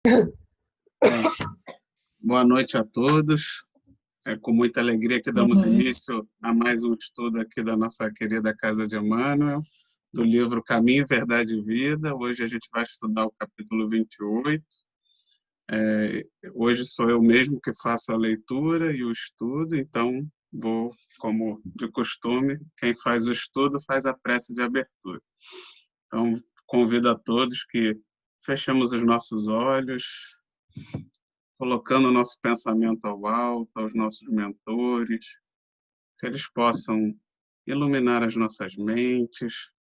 Bem, boa noite a todos. É com muita alegria que Boa damos noite. início a mais um estudo aqui da nossa querida Casa de Emmanuel, do livro Caminho, Verdade e Vida. Hoje a gente vai estudar o capítulo 28. Hoje sou eu mesmo que faço a leitura e o estudo, então vou, como de costume, quem faz o estudo faz a prece de abertura. Então, convido a todos que fechemos os nossos olhos, colocando o nosso pensamento ao alto, aos nossos mentores, que eles possam iluminar as nossas mentes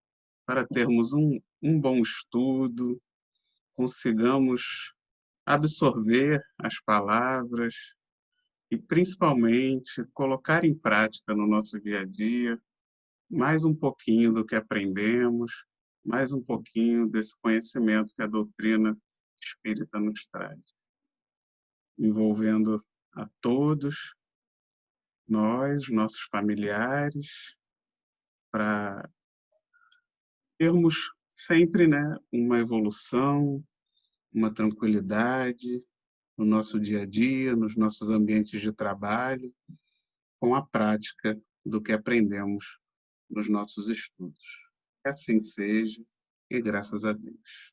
para termos um bom estudo, consigamos absorver as palavras e, principalmente, colocar em prática no nosso dia a dia mais um pouquinho do que aprendemos, mais um pouquinho desse conhecimento que a doutrina espírita nos traz, envolvendo a todos nós, nossos familiares, para termos sempre, né, uma evolução, uma tranquilidade no nosso dia a dia, nos nossos ambientes de trabalho, com a prática do que aprendemos nos nossos estudos. Que assim seja, e graças a Deus.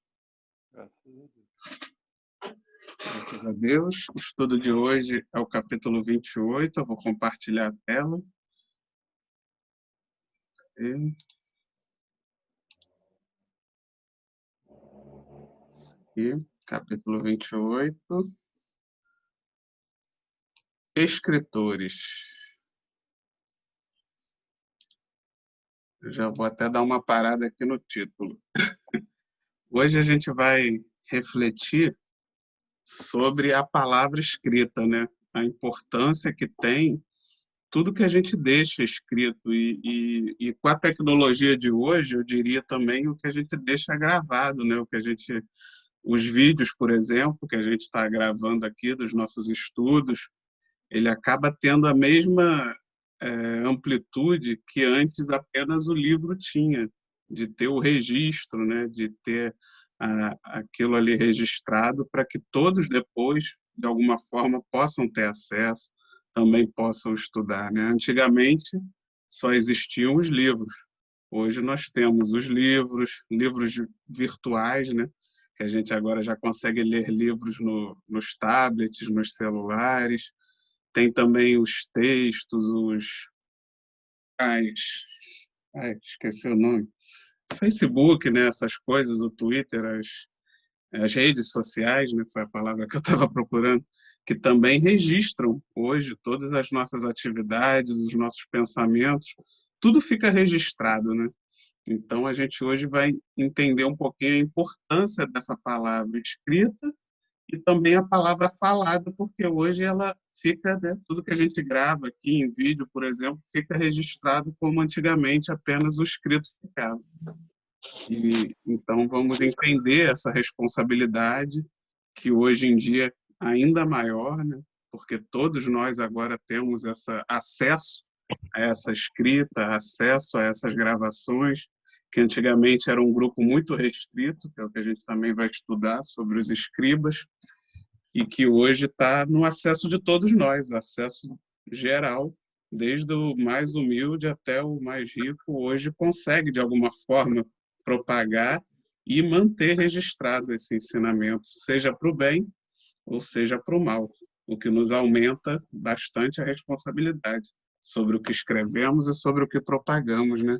Graças a Deus. O estudo de hoje é o capítulo 28. Eu vou compartilhar a tela. E capítulo 28. Escritores. Eu já vou até dar uma parada aqui no título. Hoje a gente vai refletir sobre a palavra escrita, né? A importância que tem tudo que a gente deixa escrito e com a tecnologia de hoje, eu diria também o que a gente deixa gravado, né? O que a gente, os vídeos, por exemplo, que a gente está gravando aqui dos nossos estudos, ele acaba tendo a mesma amplitude que antes apenas o livro tinha, de ter o registro, né? De ter aquilo ali registrado para que todos depois, de alguma forma, possam ter acesso, também possam estudar, né? Antigamente só existiam os livros. Hoje nós temos os livros virtuais, né? Que a gente agora já consegue ler livros nos tablets, nos celulares. Tem também os textos, as, esqueci o nome, Facebook, né? Essas coisas, o Twitter, as redes sociais, né, foi a palavra que eu estava procurando, que também registram hoje todas as nossas atividades, os nossos pensamentos, tudo fica registrado, né? Então a gente hoje vai entender um pouquinho a importância dessa palavra escrita e também a palavra falada, porque hoje ela fica, né, tudo que a gente grava aqui em vídeo, por exemplo, fica registrado como antigamente apenas o escrito ficava. E então vamos entender essa responsabilidade que hoje em dia é ainda maior, né? Porque todos nós agora temos esse acesso a essa escrita, acesso a essas gravações, que antigamente era um grupo muito restrito, que é o que a gente também vai estudar sobre os escribas, e que hoje está no acesso de todos nós, acesso geral, desde o mais humilde até o mais rico, hoje consegue, de alguma forma, propagar e manter registrado esse ensinamento, seja para o bem ou seja para o mal, o que nos aumenta bastante a responsabilidade sobre o que escrevemos e sobre o que propagamos, né?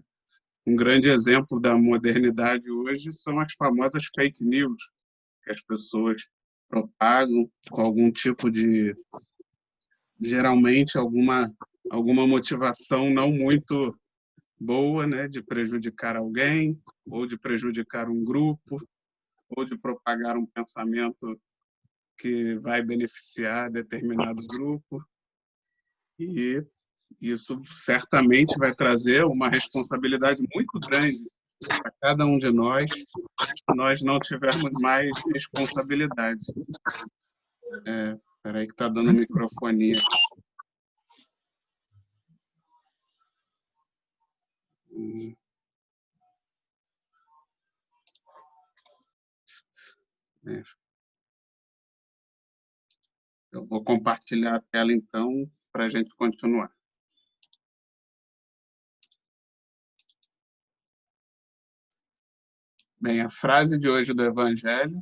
Um grande exemplo da modernidade hoje são as famosas fake news, que as pessoas propagam com algum tipo de, geralmente, alguma motivação não muito boa, né, de prejudicar alguém, ou de prejudicar um grupo, ou de propagar um pensamento que vai beneficiar determinado grupo. E isso certamente vai trazer uma responsabilidade muito grande para cada um de nós, se nós não tivermos mais responsabilidade. Espera aí que está dando microfonia. Eu vou compartilhar a tela, então, para a gente continuar. Bem, a frase de hoje do Evangelho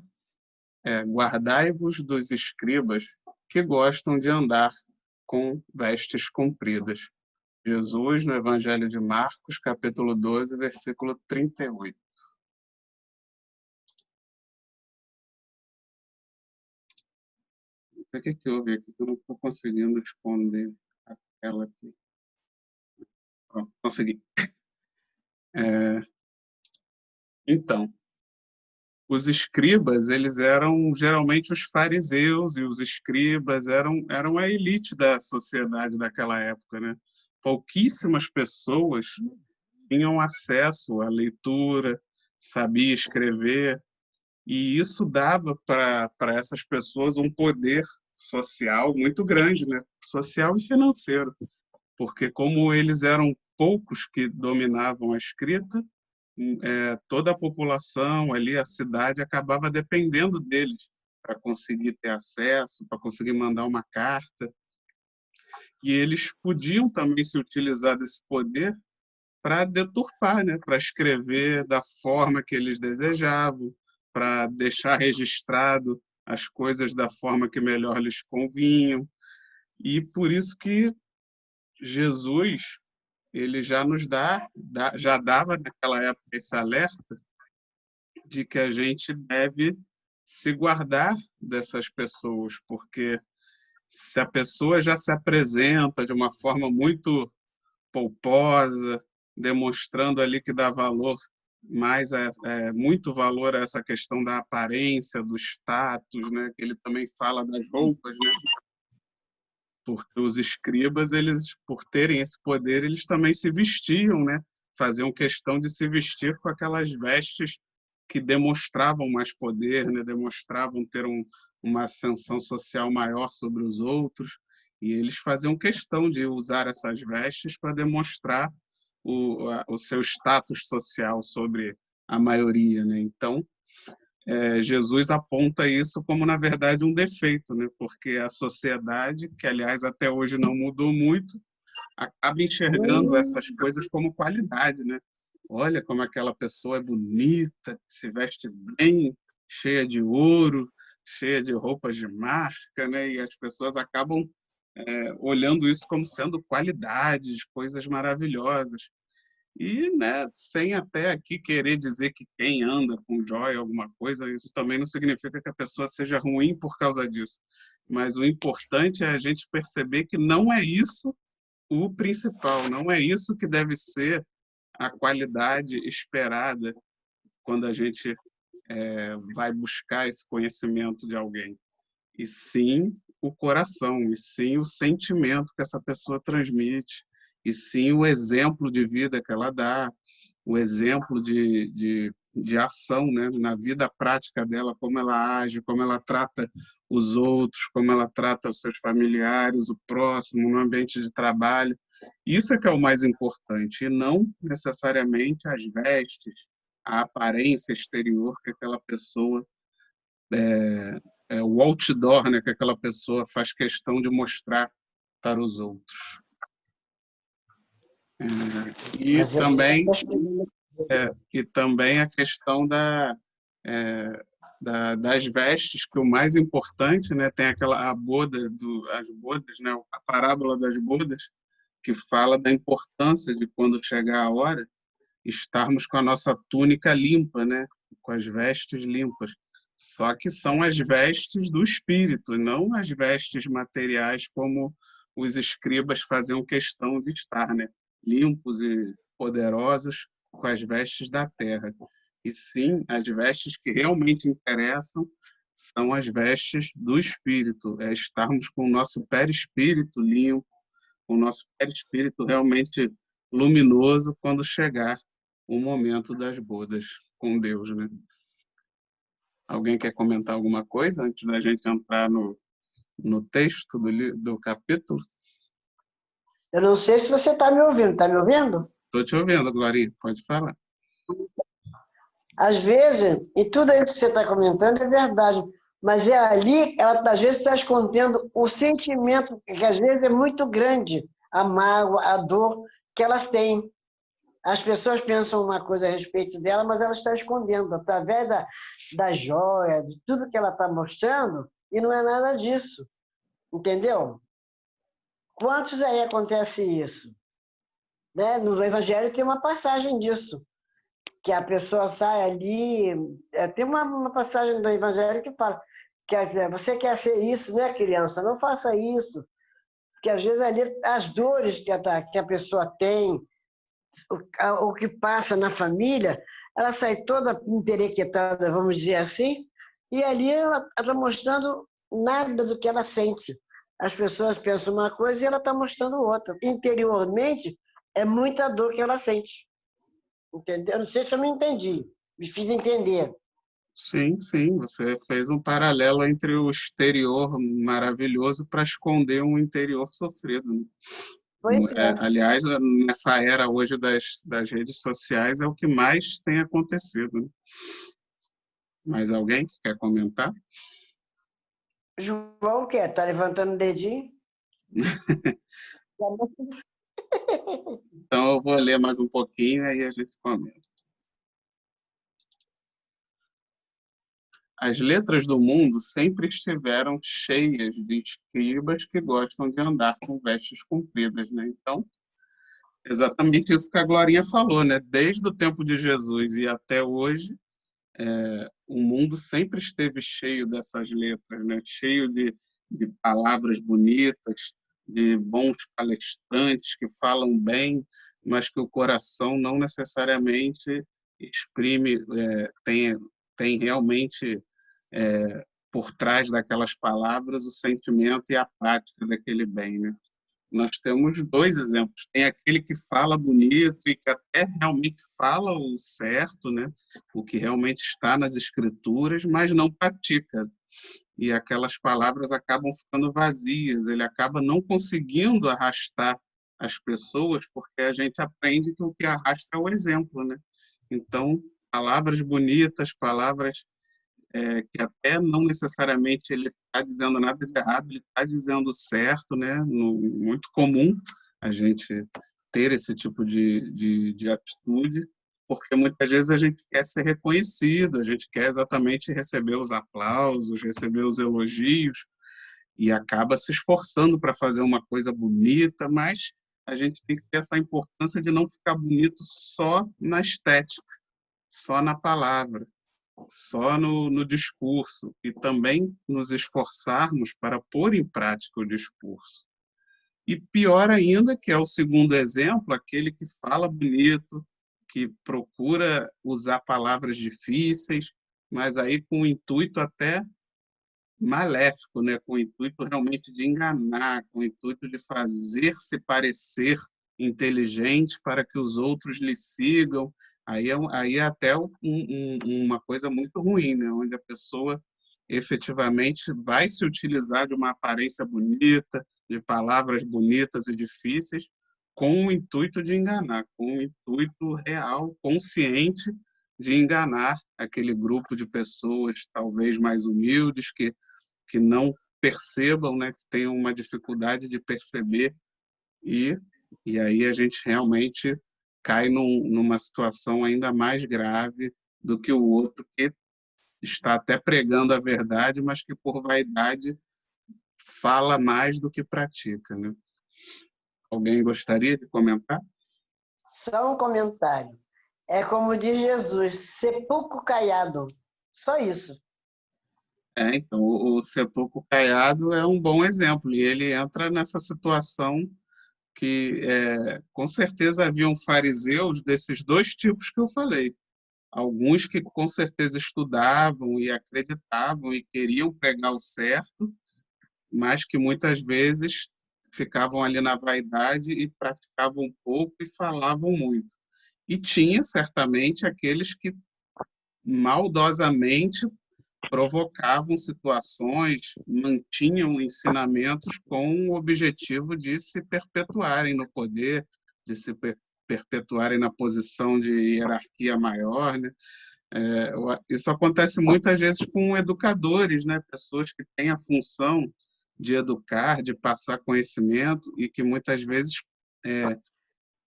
é: guardai-vos dos escribas que gostam de andar com vestes compridas. Jesus, no Evangelho de Marcos, capítulo 12, versículo 38. Não sei o que houve aqui, que eu não estou conseguindo esconder a tela aqui. Pronto, consegui. Então, os escribas, eles eram geralmente os fariseus, e os escribas eram a elite da sociedade daquela época, né? Pouquíssimas pessoas tinham acesso à leitura, sabia escrever, e isso dava para essas pessoas um poder social muito grande, né? Social e financeiro, porque como eles eram poucos que dominavam a escrita, toda a população ali, a cidade, acabava dependendo deles para conseguir ter acesso, para conseguir mandar uma carta. E eles podiam também se utilizar desse poder para deturpar, né? Para escrever da forma que eles desejavam, para deixar registrado as coisas da forma que melhor lhes convinham. E por isso que Jesus, ele já nos já dava naquela época esse alerta de que a gente deve se guardar dessas pessoas, porque se a pessoa já se apresenta de uma forma muito polposa, demonstrando ali que dá valor muito valor a essa questão da aparência, do status, né? Ele também fala das roupas, né? Porque os escribas, eles, por terem esse poder, eles também se vestiam, né? Faziam questão de se vestir com aquelas vestes que demonstravam mais poder, né? Demonstravam ter uma ascensão social maior sobre os outros, e eles faziam questão de usar essas vestes para demonstrar o seu status social sobre a maioria, né? Então, Jesus aponta isso como, na verdade, um defeito, né? Porque a sociedade, que, aliás, até hoje não mudou muito, acaba enxergando essas coisas como qualidade, né? Olha como aquela pessoa é bonita, se veste bem, cheia de ouro, cheia de roupas de marca, né? E as pessoas acabam olhando isso como sendo qualidades, coisas maravilhosas. E, né, sem até aqui querer dizer que quem anda com joia, alguma coisa, isso também não significa que a pessoa seja ruim por causa disso. Mas o importante é a gente perceber que não é isso o principal, não é isso que deve ser a qualidade esperada quando a gente vai buscar esse conhecimento de alguém. E sim o coração, e sim o sentimento que essa pessoa transmite, e sim o exemplo de vida que ela dá, o exemplo de ação, né? Na vida prática dela, como ela age, como ela trata os outros, como ela trata os seus familiares, o próximo, no ambiente de trabalho. Isso é que é o mais importante, e não necessariamente as vestes, a aparência exterior que aquela pessoa, o outdoor, né, que aquela pessoa faz questão de mostrar para os outros. E Mas também e também a questão das vestes, que o mais importante, né, tem aquela as bodas, né, a parábola das bodas, que fala da importância de quando chegar a hora estarmos com a nossa túnica limpa, né, com as vestes limpas. Só que são as vestes do espírito, não as vestes materiais como os escribas faziam questão de estar, né, limpos e poderosos com as vestes da terra. E sim, as vestes que realmente interessam são as vestes do espírito, é estarmos com o nosso perispírito limpo, com o nosso perispírito realmente luminoso quando chegar o momento das bodas com Deus, né? Alguém quer comentar alguma coisa antes da gente entrar no texto do capítulo? eu não sei se você está me ouvindo. Está me ouvindo? Estou te ouvindo, Glorinha, pode falar. Às vezes, e tudo isso que você está comentando é verdade. Mas é ali, ela às vezes está escondendo o sentimento, que às vezes é muito grande, a mágoa, a dor que elas têm. As pessoas pensam uma coisa a respeito dela, mas ela está escondendo, através da joia, de tudo que ela está mostrando, e não é nada disso. Entendeu? Quantos aí acontece isso? Né? No Evangelho tem uma passagem disso, que a pessoa sai ali. Tem uma passagem do Evangelho que fala que você quer ser isso, né, criança? Não faça isso. Porque às vezes ali as dores que a pessoa tem, o que passa na família, ela sai toda emperequetada, vamos dizer assim, e ali ela está mostrando nada do que ela sente. As pessoas pensam uma coisa e ela está mostrando outra. Interiormente, é muita dor que ela sente. Entendeu? Não sei se eu me entendi, me fiz entender. Sim, sim, você fez um paralelo entre o exterior maravilhoso para esconder um interior sofrido, né? Pois é. Aliás, nessa era hoje das redes sociais é o que mais tem acontecido, né? Mais alguém que quer comentar? João, o quê? Está levantando o dedinho? Então eu vou ler mais um pouquinho aí a gente comenta. As letras do mundo sempre estiveram cheias de escribas que gostam de andar com vestes compridas, né? Então, exatamente isso que a Glorinha falou, né? Desde o tempo de Jesus e até hoje, o mundo sempre esteve cheio dessas letras, né? Cheio de palavras bonitas, de bons palestrantes que falam bem, mas que o coração não necessariamente exprime, tem realmente por trás daquelas palavras o sentimento e a prática daquele bem, né? Nós temos dois exemplos. Tem aquele que fala bonito e que até realmente fala o certo, né? O que realmente está nas escrituras, mas não pratica. E aquelas palavras acabam ficando vazias, ele acaba não conseguindo arrastar as pessoas, porque a gente aprende que o que arrasta é o exemplo, né? Então, palavras bonitas, palavras que até não necessariamente ele está dizendo nada de errado, ele está dizendo certo, né? Muito comum a gente ter esse tipo de atitude, porque muitas vezes a gente quer ser reconhecido, a gente quer exatamente receber os aplausos, receber os elogios, e acaba se esforçando para fazer uma coisa bonita, mas a gente tem que ter essa importância de não ficar bonito só na estética, só na palavra, só no discurso, e também nos esforçarmos para pôr em prática o discurso. E pior ainda, que é o segundo exemplo, aquele que fala bonito, que procura usar palavras difíceis, mas aí com o intuito até maléfico, né? Com o intuito realmente de enganar, com o intuito de fazer-se parecer inteligente para que os outros lhe sigam. Aí é até uma coisa muito ruim, né? Onde a pessoa efetivamente vai se utilizar de uma aparência bonita, de palavras bonitas e difíceis, com o intuito de enganar, com o intuito real, consciente de enganar aquele grupo de pessoas, talvez mais humildes, que não percebam, né, que tenham uma dificuldade de perceber, e, e aí a gente realmente cai numa situação ainda mais grave do que o outro, que está até pregando a verdade, mas que por vaidade fala mais do que pratica, né? Alguém gostaria de comentar? Só um comentário. É como diz Jesus, sepulcro caiado. Só isso. Então, o sepulcro caiado é um bom exemplo, e ele entra nessa situação que, com certeza, haviam fariseus desses dois tipos que eu falei. Alguns que, com certeza, estudavam e acreditavam e queriam pregar o certo, mas que muitas vezes ficavam ali na vaidade e praticavam pouco e falavam muito. E tinha, certamente, aqueles que maldosamente provocavam situações, mantinham ensinamentos com o objetivo de se perpetuarem no poder, de se perpetuarem na posição de hierarquia maior, né? Isso acontece muitas vezes com educadores, né? Pessoas que têm a função de educar, de passar conhecimento e que muitas vezes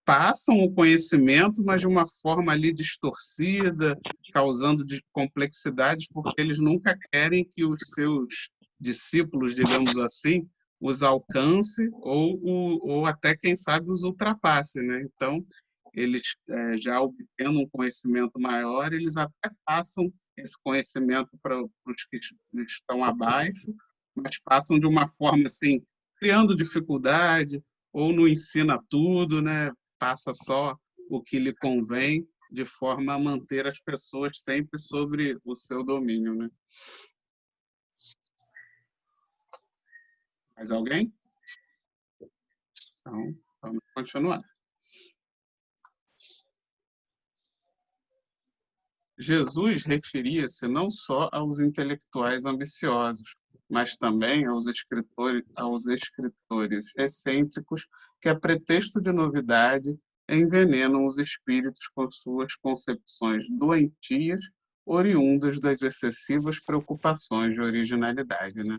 passam o conhecimento, mas de uma forma ali distorcida, causando complexidades, porque eles nunca querem que os seus discípulos, digamos assim, os alcance ou até, quem sabe, os ultrapasse, né? Então, eles, já obtendo um conhecimento maior, eles até passam esse conhecimento para os que estão abaixo, mas passam de uma forma assim, criando dificuldade, ou não ensina tudo, né? Passa só o que lhe convém, de forma a manter as pessoas sempre sobre o seu domínio, né? Mais alguém? Então, vamos continuar. Jesus referia-se não só aos intelectuais ambiciosos, mas também aos escritores excêntricos que, a pretexto de novidade, envenenam os espíritos com suas concepções doentias, oriundas das excessivas preocupações de originalidade, né?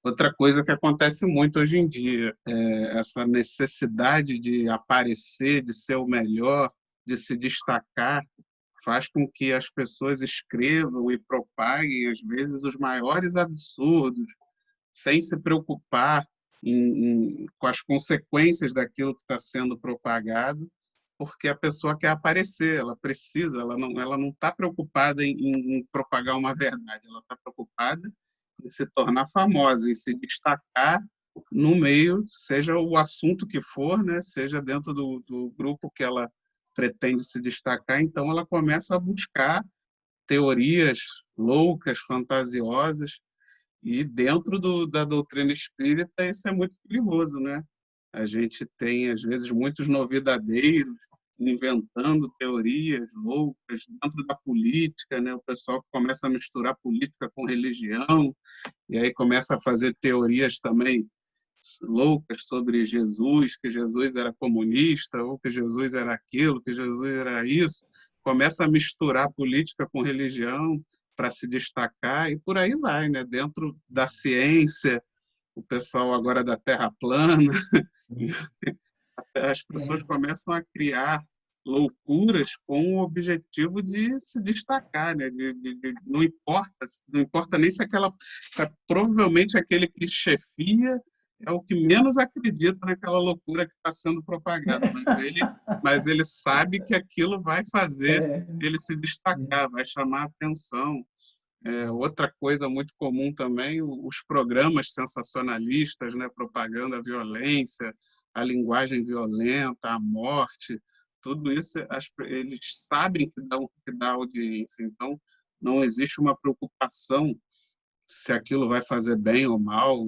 Outra coisa que acontece muito hoje em dia é essa necessidade de aparecer, de ser o melhor, de se destacar, faz com que as pessoas escrevam e propaguem, às vezes, os maiores absurdos, sem se preocupar com as consequências daquilo que está sendo propagado, porque a pessoa quer aparecer, ela precisa, ela não está preocupada em propagar uma verdade, ela está preocupada em se tornar famosa, em se destacar no meio, seja o assunto que for, né, seja dentro do grupo que ela pretende se destacar, então ela começa a buscar teorias loucas, fantasiosas, e dentro da doutrina espírita isso é muito perigoso, né? A gente tem, às vezes, muitos novidadeiros inventando teorias loucas dentro da política, né? O pessoal começa a misturar política com religião, e aí começa a fazer teorias também loucas sobre Jesus, que Jesus era comunista, ou que Jesus era aquilo, que Jesus era isso. Começa a misturar política com religião para se destacar, e por aí vai, né? Dentro da ciência, o pessoal agora da Terra plana, as pessoas começam a criar loucuras com o objetivo de se destacar, né? Não importa nem se provavelmente aquele que chefia é o que menos acredita naquela loucura que está sendo propagada, mas ele sabe que aquilo vai fazer ele se destacar, vai chamar a atenção. Outra coisa muito comum também, os programas sensacionalistas, né? Propagando a violência, a linguagem violenta, a morte, tudo isso eles sabem que dá audiência, então não existe uma preocupação se aquilo vai fazer bem ou mal,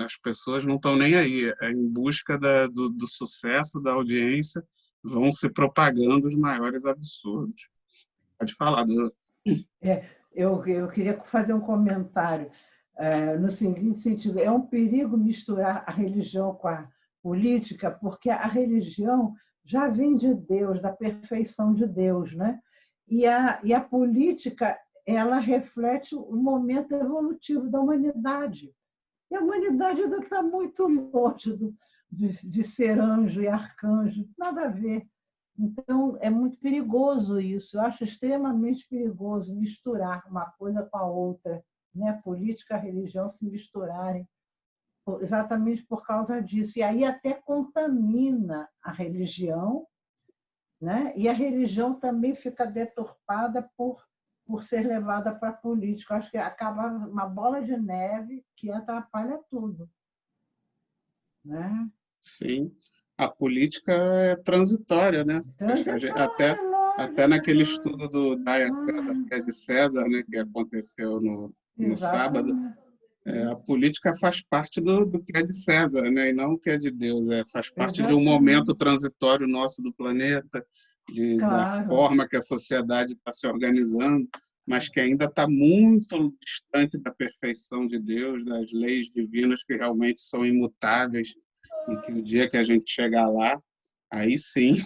as pessoas não estão nem aí, em busca do sucesso, da audiência, vão se propagando os maiores absurdos. Pode falar, Dora. Eu queria fazer um comentário no seguinte sentido: é um perigo misturar a religião com a política, porque a religião já vem de Deus, da perfeição de Deus, né? E a política, ela reflete o momento evolutivo da humanidade. E a humanidade ainda está muito longe de ser anjo e arcanjo, nada a ver. Então, é muito perigoso isso. Eu acho extremamente perigoso misturar uma coisa com a outra, né? A política e a religião se misturarem, exatamente por causa disso. E aí até contamina a religião, né? E a religião também fica deturpada por ser levada para a política. Eu acho que acaba uma bola de neve que atrapalha tudo, né? Sim, a política é transitória, né? Até naquele estudo do Daia César, que é de César, né, que aconteceu no sábado, a política faz parte do que é de César, né, e não o que é de Deus. Faz parte de um momento transitório nosso do planeta, da forma que a sociedade está se organizando, mas que ainda está muito distante da perfeição de Deus, das leis divinas que realmente são imutáveis, e que o dia que a gente chegar lá, aí sim,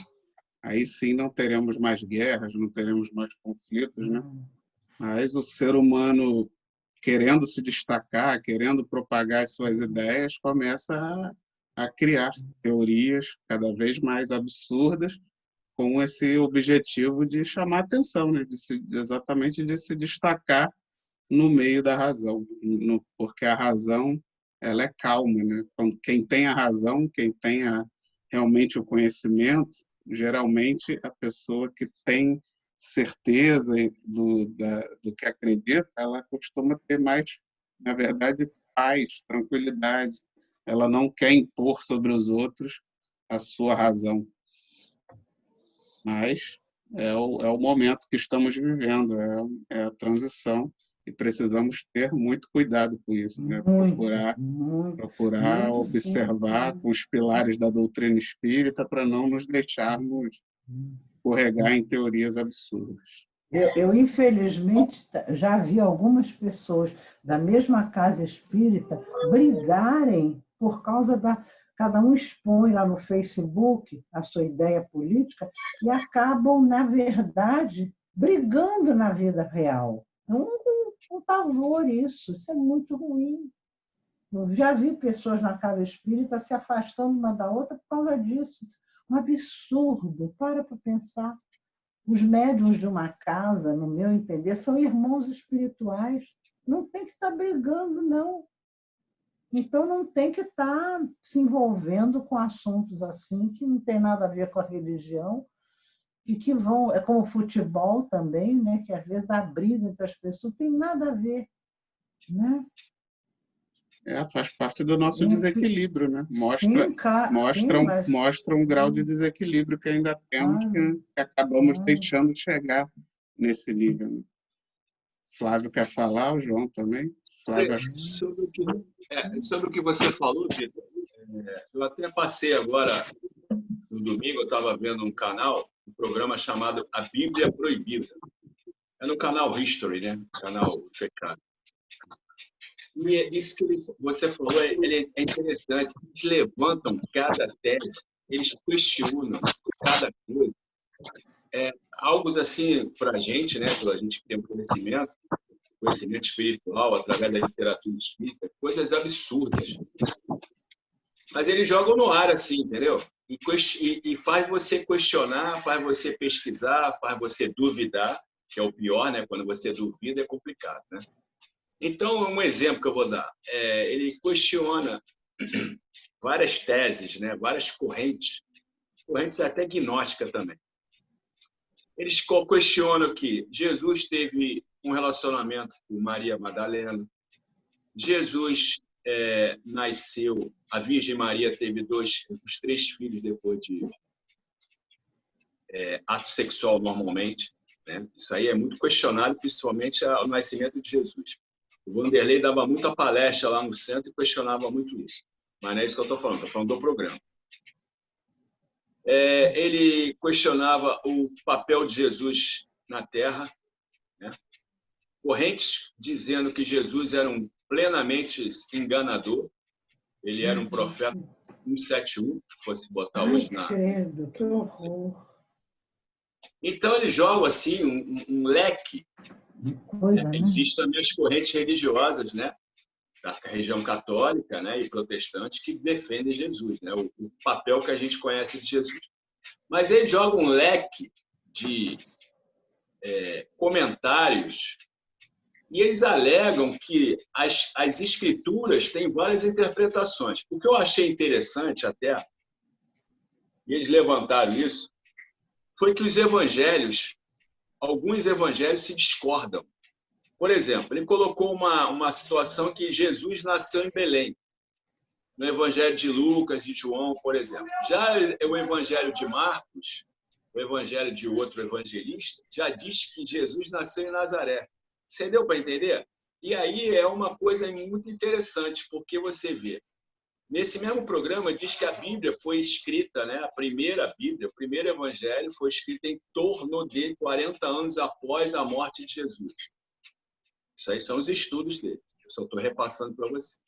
aí sim não teremos mais guerras, não teremos mais conflitos, né? Mas o ser humano, querendo se destacar, querendo propagar as suas ideias, começa a criar teorias cada vez mais absurdas, com esse objetivo de chamar atenção, né? Exatamente de se destacar no meio da razão, porque a razão ela é calma, né? Quem tem a razão, quem tem realmente o conhecimento, geralmente a pessoa que tem certeza do que acredita, ela costuma ter mais, na verdade, paz, tranquilidade. Ela não quer impor sobre os outros a sua razão. Mas é o momento que estamos vivendo, é a transição, e precisamos ter muito cuidado com isso, né? Procurar observar sim. com os pilares da doutrina espírita para não nos deixarmos escorregar em teorias absurdas. Eu, infelizmente, já vi algumas pessoas da mesma casa espírita brigarem por causa da. Cada um expõe lá no Facebook a sua ideia política e acabam, na verdade, brigando na vida real. É um pavor isso é muito ruim. Eu já vi pessoas na casa espírita se afastando uma da outra por causa disso. Um absurdo, para pensar. Os médiuns de uma casa, no meu entender, são irmãos espirituais. Não tem que estar brigando, não. Então, não tem que estar se envolvendo com assuntos assim, que não tem nada a ver com a religião, e que vão... É como o futebol também, né? Que às vezes dá briga entre as pessoas. Não tem nada a ver, né? Faz parte do nosso desequilíbrio, né? Sim, Mostra um grau de desequilíbrio que ainda temos, que acabamos deixando de chegar nesse nível, né? Flávio quer falar, o João também. Flávio... Sobre o que você falou, Vitor, eu até passei agora, no domingo, eu estava vendo um canal, um programa chamado A Bíblia Proibida. É no canal History, né? Canal fechado. E isso que você falou é interessante. Eles levantam cada tese, eles questionam cada coisa. Algo assim, para a gente, né, para a gente ter um conhecimento espiritual, através da literatura espírita, coisas absurdas. Mas eles jogam no ar, assim, entendeu? E faz você questionar, faz você pesquisar, faz você duvidar, que é o pior, né? Quando você duvida é complicado, né? Então, um exemplo que eu vou dar. Ele questiona várias teses, né? Várias correntes até gnósticas também. Eles questionam que Jesus teve um relacionamento com Maria Madalena, Jesus nasceu, a Virgem Maria teve os 3 filhos depois de ato sexual normalmente, né? Isso aí é muito questionado, principalmente o nascimento de Jesus. O Vanderlei dava muita palestra lá no centro e questionava muito isso. Mas não é isso que eu estou falando do programa. Ele questionava o papel de Jesus na Terra, né? Correntes dizendo que Jesus era um plenamente enganador, ele era um profeta 171, se fosse botar hoje na... Credo, que horror. Então ele joga assim um leque. Existem também as correntes religiosas, né, da região católica, né, e protestante, que defendem Jesus, né, o papel que a gente conhece de Jesus. Mas ele joga um leque de comentários e eles alegam que as escrituras têm várias interpretações. O que eu achei interessante até, e eles levantaram isso, foi que alguns evangelhos se discordam. Por exemplo, ele colocou uma situação que Jesus nasceu em Belém, no Evangelho de Lucas e João, por exemplo. Já o Evangelho de Marcos, o Evangelho de outro evangelista, já diz que Jesus nasceu em Nazaré. Você deu para entender? E aí é uma coisa muito interessante, porque você vê, nesse mesmo programa diz que a Bíblia foi escrita, né, a primeira Bíblia, o primeiro Evangelho foi escrito em torno de 40 anos após a morte de Jesus. Isso aí são os estudos dele. Eu só estou repassando para você.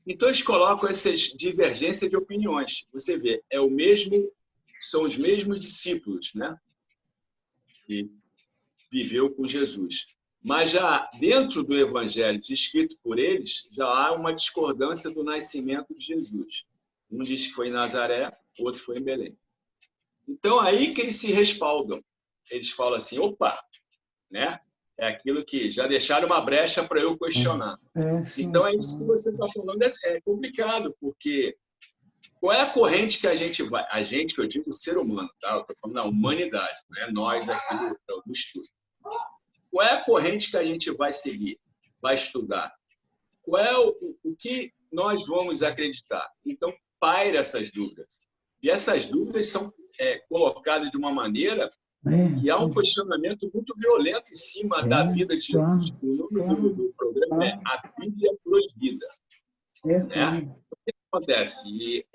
Então, eles colocam essas divergências de opiniões. Você vê, é o mesmo são os mesmos discípulos, né? Que viveu com Jesus. Mas já dentro do evangelho descrito por eles, já há uma discordância do nascimento de Jesus. Um diz que foi em Nazaré, outro foi em Belém. Então, aí que eles se respaldam. Eles falam assim, opa, né? É aquilo que já deixaram uma brecha para eu questionar. Então, é isso que você está falando, é complicado, porque qual é a corrente que a gente vai... A gente, que eu digo, o ser humano, tá? Eu estou falando da humanidade, não é nós aqui do estudo. Qual é a corrente que a gente vai seguir, vai estudar? Qual é o que nós vamos acreditar? Então, paira essas dúvidas. E essas dúvidas são colocadas de uma maneira que há um questionamento muito violento em cima da vida de Jesus. O nome do programa é A Bíblia Proibida. Né? O que acontece?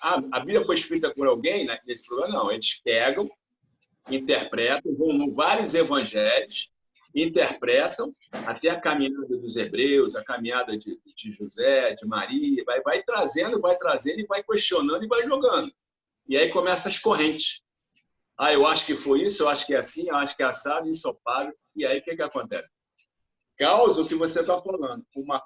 A Bíblia foi escrita por alguém, né, nesse programa? Não, eles pegam, interpretam, vão em vários evangelhos, interpretam até a caminhada dos hebreus, a caminhada de José, de Maria, vai trazendo e vai questionando e vai jogando. E aí começam as correntes. Eu acho que foi isso, eu acho que é assim, eu acho que é assado, ensopado. E aí o que acontece? Causa o que você está falando, uma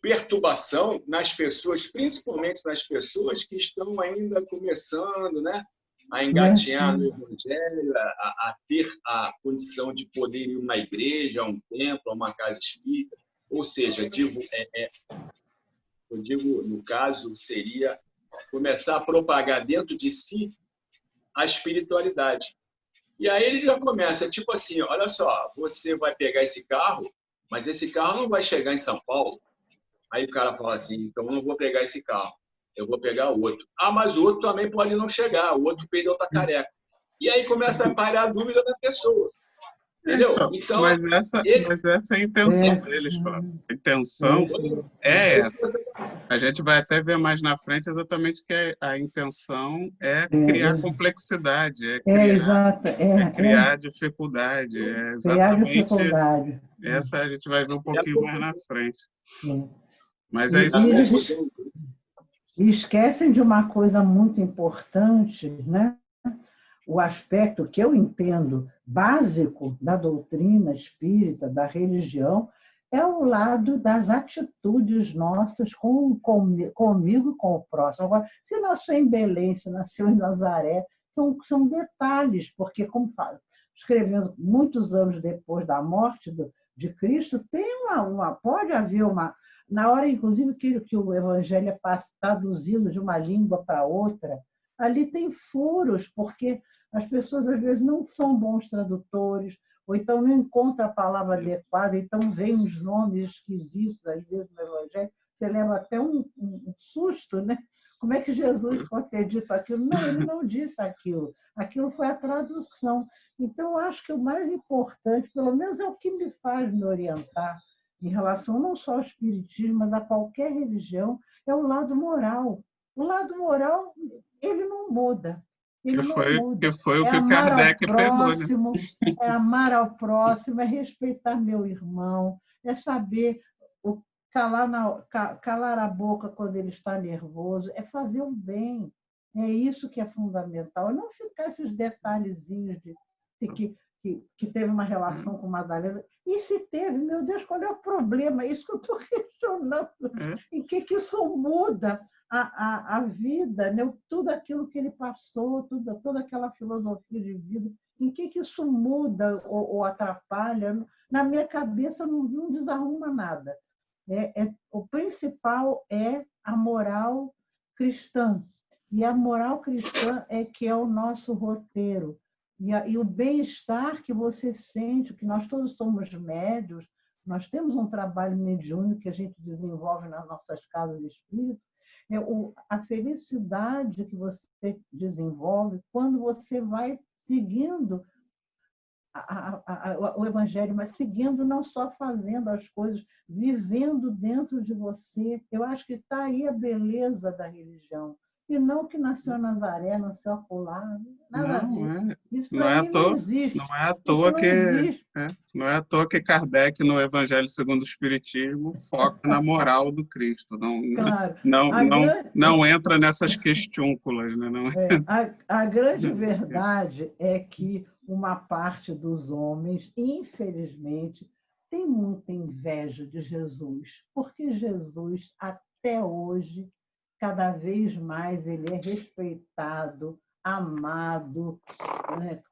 perturbação nas pessoas, principalmente nas pessoas que estão ainda começando, né, a engatinhar no evangelho, a ter a condição de poder ir a uma igreja, a um templo, a uma casa espírita. Ou seja, eu digo, no caso, seria começar a propagar dentro de si a espiritualidade. E aí ele já começa, tipo assim, olha só, você vai pegar esse carro, mas esse carro não vai chegar em São Paulo. Aí o cara fala assim, então eu não vou pegar esse carro, eu vou pegar o outro. Mas o outro também pode não chegar, o outro pneu está careca. E aí começa a parar a dúvida da pessoa. Entendeu? Então, mas essa é a intenção deles, Flávio. A intenção é essa. A gente vai até ver mais na frente exatamente que a intenção é criar complexidade, criar dificuldade. É exatamente essa a gente vai ver um pouquinho mais na frente. Mas é isso mesmo. E esquecem de uma coisa muito importante, né? O aspecto que eu entendo básico da doutrina espírita, da religião, é o lado das atitudes nossas comigo e com o próximo. Agora, se nasceu em Belém, se nasceu em Nazaré, são detalhes, porque, como falo, escrevendo muitos anos depois da morte de Cristo, tem pode haver uma... Na hora, inclusive, que o evangelho é traduzido de uma língua para outra, ali tem furos, porque as pessoas, às vezes, não são bons tradutores, ou então não encontram a palavra adequada, então vem uns nomes esquisitos, às vezes, no evangelho, você leva até um susto, né? Como é que Jesus pode ter dito aquilo? Não, ele não disse aquilo. Aquilo foi a tradução. Então, eu acho que o mais importante, pelo menos é o que me faz me orientar, em relação não só ao espiritismo, mas a qualquer religião, é o lado moral. O lado moral, ele não muda. Ele que foi o que Kardec pegou, né? É amar ao próximo, é respeitar meu irmão, é saber calar a boca quando ele está nervoso, é fazer o bem. É isso que é fundamental. Não ficar esses detalhezinhos de que teve uma relação com Madalena. E se teve, meu Deus, qual é o problema? Isso que eu estou questionando. Em que isso muda a vida, né? Tudo aquilo que ele passou, toda aquela filosofia de vida, em que isso muda ou atrapalha? Na minha cabeça não desarruma nada. O principal é a moral cristã. E a moral cristã é que é o nosso roteiro. E o bem-estar que você sente, que nós todos somos médios, nós temos um trabalho mediúnico que a gente desenvolve nas nossas casas de espírito, a felicidade que você desenvolve quando você vai seguindo o Evangelho, mas seguindo, não só fazendo as coisas, vivendo dentro de você. Eu acho que está aí a beleza da religião. e não que nasceu em Nazaré, nasceu acolá, nada a ver. Isso Não é para à mim toa, não existe. não é à Isso toa não que existe. não é à toa que Kardec no Evangelho segundo o Espiritismo foca na moral do Cristo, Claro. não entra nessas questiúnculas, né? Não A grande verdade é que uma parte dos homens, infelizmente, tem muita inveja de Jesus, porque Jesus, até hoje, cada vez mais ele é respeitado, amado, né?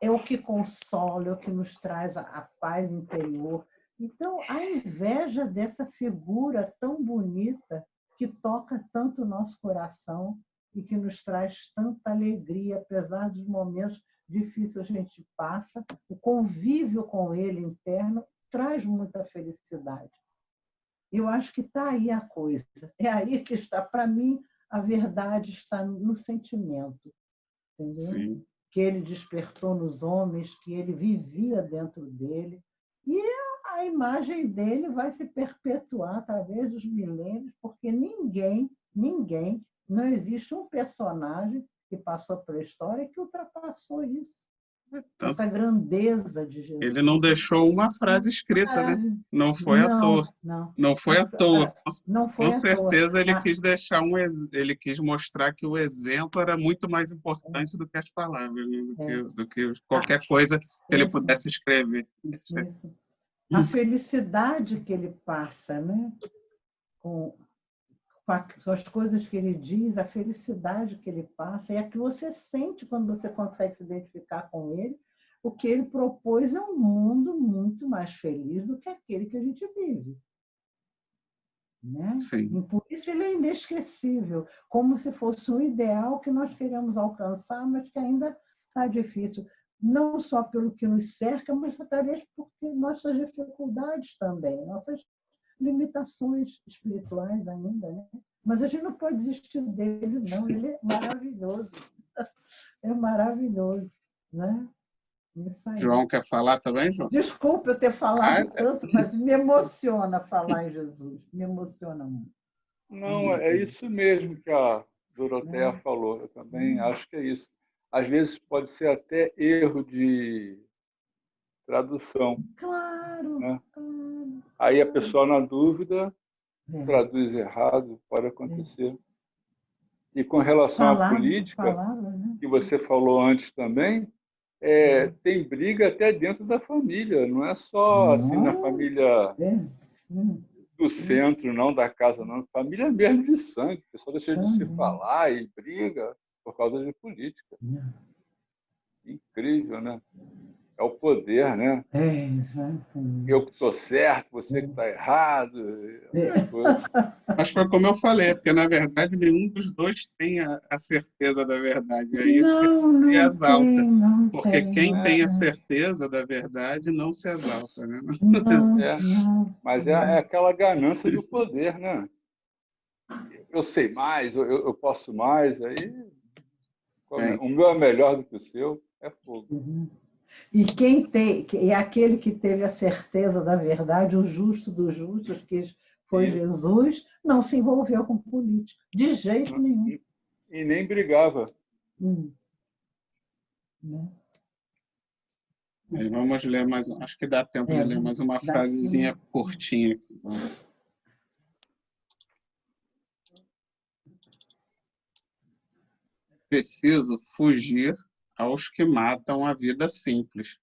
É o que consola, é o que nos traz a paz interior. Então, a inveja dessa figura tão bonita que toca tanto o nosso coração e que nos traz tanta alegria, apesar dos momentos difíceis que a gente passa, o convívio com ele interno traz muita felicidade. Eu acho que está aí a coisa. É aí que está, para mim, a verdade está no sentimento, entendeu? Sim. Que ele despertou nos homens, que ele vivia dentro dele. E a imagem dele vai se perpetuar através dos milênios, porque ninguém, não existe um personagem que passou pela história que ultrapassou isso. Tanto Essa grandeza de Jesus. ele não deixou uma frase escrita, né? Não foi à toa. Não foi à toa. Não foi Com à certeza toa. ele quis deixar ele quis mostrar que o exemplo era muito mais importante do que as palavras, né? Do que qualquer coisa que ele pudesse escrever. Isso. A felicidade que ele passa, né? Com as coisas que ele diz, a felicidade que ele passa, é a que você sente quando você consegue se identificar com ele. O que ele propôs é um mundo muito mais feliz do que aquele que a gente vive. Né? Sim. E por isso ele é inesquecível, como se fosse um ideal que nós queremos alcançar, mas que ainda está difícil. Não só pelo que nos cerca, mas talvez por nossas dificuldades também, nossas limitações espirituais ainda, né? Mas a gente não pode desistir dele, não. Ele é maravilhoso. É maravilhoso, né? Isso aí. João quer falar também, João? Desculpa eu ter falado tanto, mas me emociona falar em Jesus. Me emociona muito. Não, é isso mesmo que a Doroteia falou. Eu também acho que é isso. Às vezes pode ser até erro de tradução. Claro. Né? Aí a pessoa, na dúvida, traduz errado, pode acontecer. E com relação à política, né? que você falou antes também, tem briga até dentro da família, não é só assim na família do centro, não da casa, não. Família mesmo de sangue. A pessoa deixa de se falar e briga por causa de política. Incrível, né? É o poder, né? Exatamente. Eu que estou certo, você que está errado. Mas foi como eu falei, porque na verdade nenhum dos dois tem a certeza da verdade. Aí se exalta. Porque quem tem a certeza da verdade não se exalta, né? Mas é aquela ganância do poder, né? Eu sei mais, eu posso mais, aí o meu é melhor do que o seu, é fogo. E aquele que teve a certeza da verdade, o justo dos justos, que foi Jesus, não se envolveu com política, de jeito nenhum. E nem brigava. Vamos ler mais, acho que dá tempo de ler mais uma frasezinha curtinha aqui. Preciso fugir aos que matam a vida simples.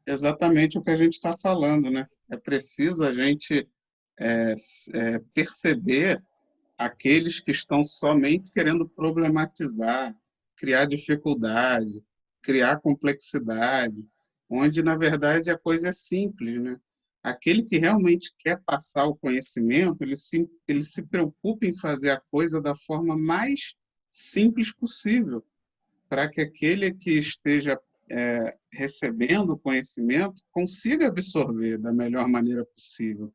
Exatamente o que a gente está falando, né? É preciso a gente perceber aqueles que estão somente querendo problematizar, criar dificuldade, criar complexidade, onde, na verdade, a coisa é simples, né? Aquele que realmente quer passar o conhecimento, ele se preocupa em fazer a coisa da forma mais simples possível, para que aquele que esteja recebendo o conhecimento consiga absorver da melhor maneira possível.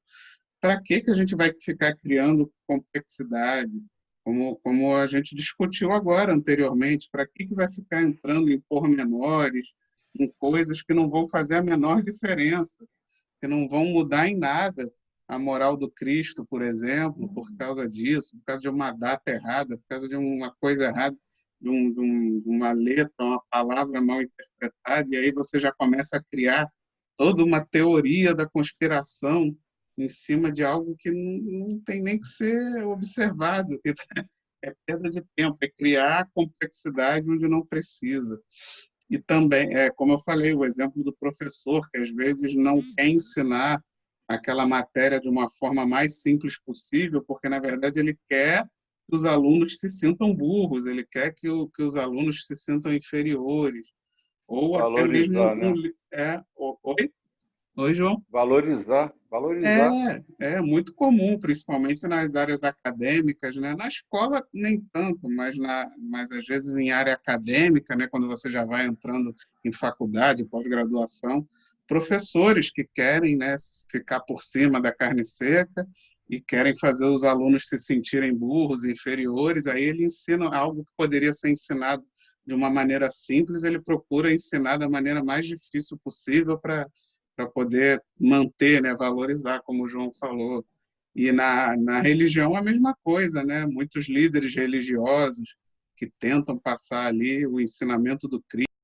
Para que a gente vai ficar criando complexidade, como a gente discutiu agora anteriormente? Para que vai ficar entrando em pormenores, em coisas que não vão fazer a menor diferença, que não vão mudar em nada a moral do Cristo, por exemplo, por causa disso, por causa de uma data errada, por causa de uma coisa errada, de uma letra, uma palavra mal interpretada, e aí você já começa a criar toda uma teoria da conspiração em cima de algo que não tem nem que ser observado, que é perda de tempo, é criar complexidade onde não precisa. E também, como eu falei, o exemplo do professor, que às vezes não quer ensinar aquela matéria de uma forma mais simples possível, porque, na verdade, ele quer que os alunos se sintam burros, ele quer que os alunos se sintam inferiores, ou até mesmo... Valorizar, né? Oi? Oi, João? Valorizar. É muito comum, principalmente nas áreas acadêmicas, né? Na escola nem tanto, mas às vezes em área acadêmica, né? Quando você já vai entrando em faculdade, pós-graduação, professores que querem, né, ficar por cima da carne seca e querem fazer os alunos se sentirem burros, inferiores, aí ele ensina algo que poderia ser ensinado de uma maneira simples, ele procura ensinar da maneira mais difícil possível para poder manter, né, valorizar, como o João falou. E na religião a mesma coisa, né? Muitos líderes religiosos que tentam passar ali o ensinamento do Cristo,